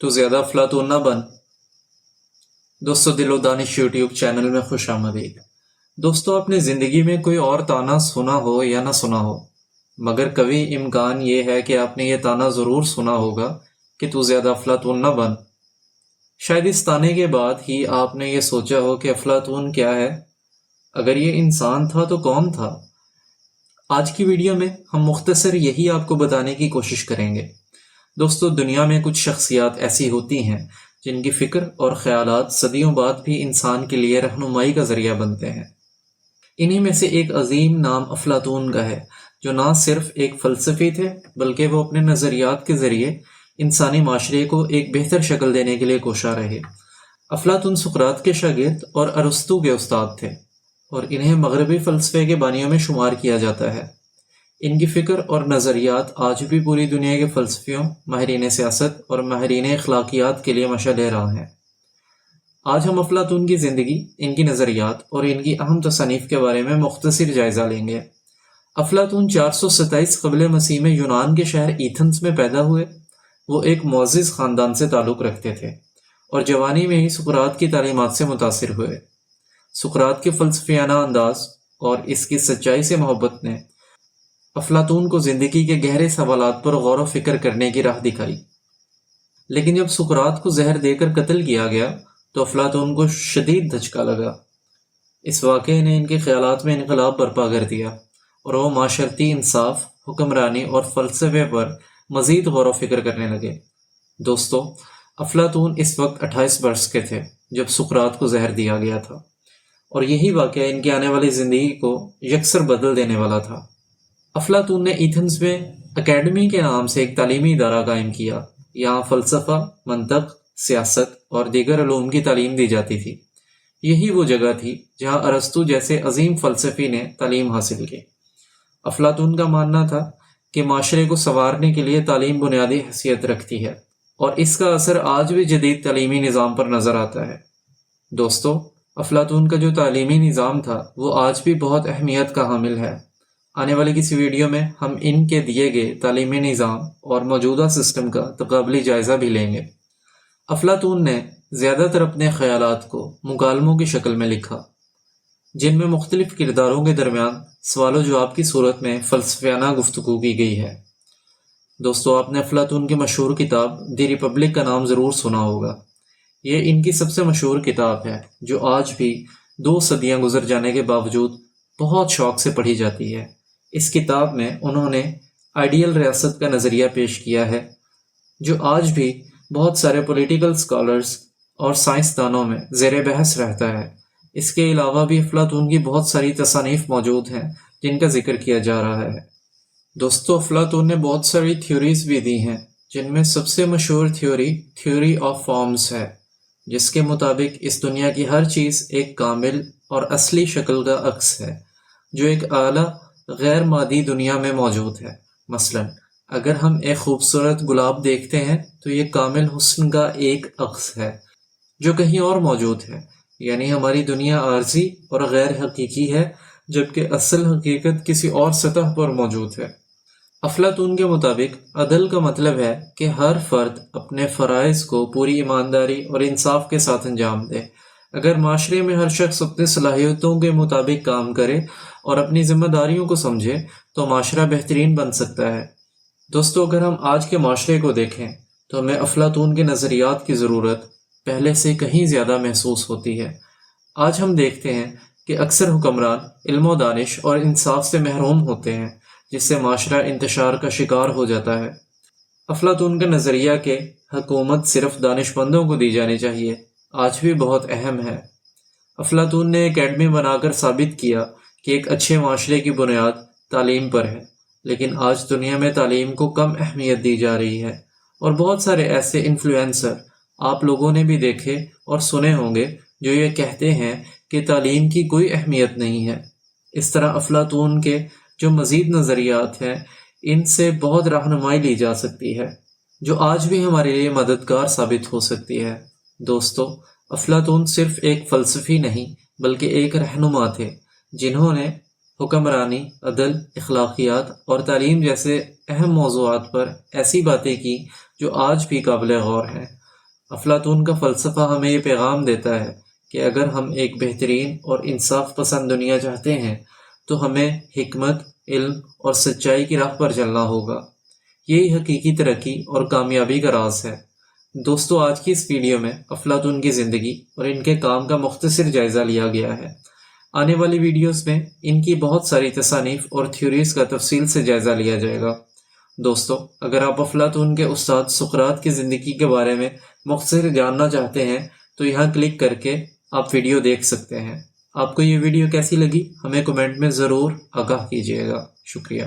تو زیادہ افلاطون نہ بن۔ دوستو، دل و دانش یوٹیوب چینل میں خوش آمدید۔ دوستو، اپنی زندگی میں کوئی اور تانا سنا ہو یا نہ سنا ہو، مگر کبھی امکان یہ ہے کہ آپ نے یہ تانا ضرور سنا ہوگا کہ تو زیادہ افلاطون نہ بن۔ شاید اس تانے کے بعد ہی آپ نے یہ سوچا ہو کہ افلاطون کیا ہے؟ اگر یہ انسان تھا تو کون تھا؟ آج کی ویڈیو میں ہم مختصر یہی آپ کو بتانے کی کوشش کریں گے۔ دوستو، دنیا میں کچھ شخصیات ایسی ہوتی ہیں جن کی فکر اور خیالات صدیوں بعد بھی انسان کے لیے رہنمائی کا ذریعہ بنتے ہیں۔ انہی میں سے ایک عظیم نام افلاطون کا ہے، جو نہ صرف ایک فلسفی تھے بلکہ وہ اپنے نظریات کے ذریعے انسانی معاشرے کو ایک بہتر شکل دینے کے لیے کوشاں رہے۔ افلاطون سقراط کے شاگرد اور ارسطو کے استاد تھے، اور انہیں مغربی فلسفے کے بانیوں میں شمار کیا جاتا ہے۔ ان کی فکر اور نظریات آج بھی پوری دنیا کے فلسفیوں، ماہرین سیاست اور ماہرین اخلاقیات کے لیے مشعل راہ ہیں۔ آج ہم افلاطون کی زندگی، ان کی نظریات اور ان کی اہم تصانیف کے بارے میں مختصر جائزہ لیں گے۔ افلاطون 427 قبل مسیح میں یونان کے شہر ایتھنز میں پیدا ہوئے۔ وہ ایک معزز خاندان سے تعلق رکھتے تھے اور جوانی میں ہی سقراط کی تعلیمات سے متاثر ہوئے۔ سقراط کے فلسفیانہ انداز اور اس کی سچائی سے محبت نے افلاطون کو زندگی کے گہرے سوالات پر غور و فکر کرنے کی راہ دکھائی۔ لیکن جب سقراط کو زہر دے کر قتل کیا گیا تو افلاطون کو شدید دھچکا لگا۔ اس واقعے نے ان کے خیالات میں انقلاب برپا کر دیا اور وہ معاشرتی انصاف، حکمرانی اور فلسفے پر مزید غور و فکر کرنے لگے۔ دوستو، افلاطون اس وقت 28 برس کے تھے جب سقراط کو زہر دیا گیا تھا، اور یہی واقعہ ان کی آنے والی زندگی کو یکسر بدل دینے والا تھا۔ افلاطون نے ایتھنز میں اکیڈمی کے نام سے ایک تعلیمی ادارہ قائم کیا۔ یہاں فلسفہ، منطق، سیاست اور دیگر علوم کی تعلیم دی جاتی تھی۔ یہی وہ جگہ تھی جہاں ارسطو جیسے عظیم فلسفی نے تعلیم حاصل کی۔ افلاطون کا ماننا تھا کہ معاشرے کو سنوارنے کے لیے تعلیم بنیادی حیثیت رکھتی ہے، اور اس کا اثر آج بھی جدید تعلیمی نظام پر نظر آتا ہے۔ دوستو، افلاطون کا جو تعلیمی نظام تھا وہ آج بھی بہت اہمیت کا حامل ہے۔ آنے والی کسی ویڈیو میں ہم ان کے دیے گئے تعلیمی نظام اور موجودہ سسٹم کا تقابلی جائزہ بھی لیں گے۔ افلاطون نے زیادہ تر اپنے خیالات کو مکالموں کی شکل میں لکھا، جن میں مختلف کرداروں کے درمیان سوال و جواب کی صورت میں فلسفیانہ گفتگو کی گئی ہے۔ دوستو، آپ نے افلاطون کی مشہور کتاب دی ریپبلک کا نام ضرور سنا ہوگا۔ یہ ان کی سب سے مشہور کتاب ہے جو آج بھی 2 صدیاں گزر جانے کے باوجود بہت شوق سے پڑھی جاتی ہے۔ اس کتاب میں انہوں نے آئیڈیل ریاست کا نظریہ پیش کیا ہے، جو آج بھی بہت سارے پولیٹیکل سکالرز اور سائنسدانوں میں زیر بحث رہتا ہے۔ اس کے علاوہ بھی افلاطون کی بہت ساری تصانیف موجود ہیں جن کا ذکر کیا جا رہا ہے۔ دوستو، افلاطون نے بہت ساری تھیوریز بھی دی ہیں، جن میں سب سے مشہور تھیوری آف فارمز ہے، جس کے مطابق اس دنیا کی ہر چیز ایک کامل اور اصلی شکل کا عکس ہے جو ایک اعلیٰ غیر مادی دنیا میں موجود ہے۔ مثلا اگر ہم ایک خوبصورت گلاب دیکھتے ہیں تو یہ کامل حسن کا ایک عکس ہے جو کہیں اور موجود ہے، یعنی ہماری دنیا عارضی اور غیر حقیقی ہے، جبکہ اصل حقیقت کسی اور سطح پر موجود ہے۔ افلاطون کے مطابق عدل کا مطلب ہے کہ ہر فرد اپنے فرائض کو پوری ایمانداری اور انصاف کے ساتھ انجام دے۔ اگر معاشرے میں ہر شخص اپنی صلاحیتوں کے مطابق کام کرے اور اپنی ذمہ داریوں کو سمجھے تو معاشرہ بہترین بن سکتا ہے۔ دوستو، اگر ہم آج کے معاشرے کو دیکھیں تو ہمیں افلاطون کے نظریات کی ضرورت پہلے سے کہیں زیادہ محسوس ہوتی ہے۔ آج ہم دیکھتے ہیں کہ اکثر حکمران علم و دانش اور انصاف سے محروم ہوتے ہیں، جس سے معاشرہ انتشار کا شکار ہو جاتا ہے۔ افلاطون کا نظریہ کہ حکومت صرف دانش مندوں کو دی جانی چاہیے آج بھی بہت اہم ہے۔ افلاطون نے اکیڈمی بنا کر ثابت کیا کہ ایک اچھے معاشرے کی بنیاد تعلیم پر ہے، لیکن آج دنیا میں تعلیم کو کم اہمیت دی جا رہی ہے، اور بہت سارے ایسے انفلوئنسر آپ لوگوں نے بھی دیکھے اور سنے ہوں گے جو یہ کہتے ہیں کہ تعلیم کی کوئی اہمیت نہیں ہے۔ اس طرح افلاطون کے جو مزید نظریات ہیں ان سے بہت رہنمائی لی جا سکتی ہے، جو آج بھی ہمارے لیے مددگار ثابت ہو سکتی ہے۔ دوستو، افلاطون صرف ایک فلسفی نہیں بلکہ ایک رہنما تھے، جنہوں نے حکمرانی، عدل، اخلاقیات اور تعلیم جیسے اہم موضوعات پر ایسی باتیں کی جو آج بھی قابل غور ہیں۔ افلاطون کا فلسفہ ہمیں یہ پیغام دیتا ہے کہ اگر ہم ایک بہترین اور انصاف پسند دنیا چاہتے ہیں تو ہمیں حکمت، علم اور سچائی کی راہ پر چلنا ہوگا۔ یہی حقیقی ترقی اور کامیابی کا راز ہے۔ دوستو، آج کی اس ویڈیو میں افلاطون کی زندگی اور ان کے کام کا مختصر جائزہ لیا گیا ہے۔ آنے والی ویڈیوز میں ان کی بہت ساری تصانیف اور تھیوریز کا تفصیل سے جائزہ لیا جائے گا۔ دوستو، اگر آپ افلاطون کے استاد سقراط کی زندگی کے بارے میں مختصر جاننا چاہتے ہیں تو یہاں کلک کر کے آپ ویڈیو دیکھ سکتے ہیں۔ آپ کو یہ ویڈیو کیسی لگی ہمیں کمنٹ میں ضرور آگاہ کیجیے گا۔ شکریہ۔